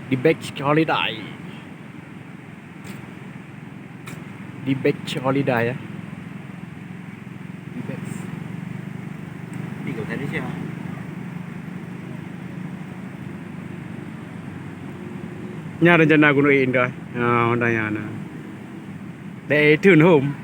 The beach holiday. The beach holiday á. Đi cầu Thái đi chưa? Nhà rencana gunung Indah. Honda yana. They tune home.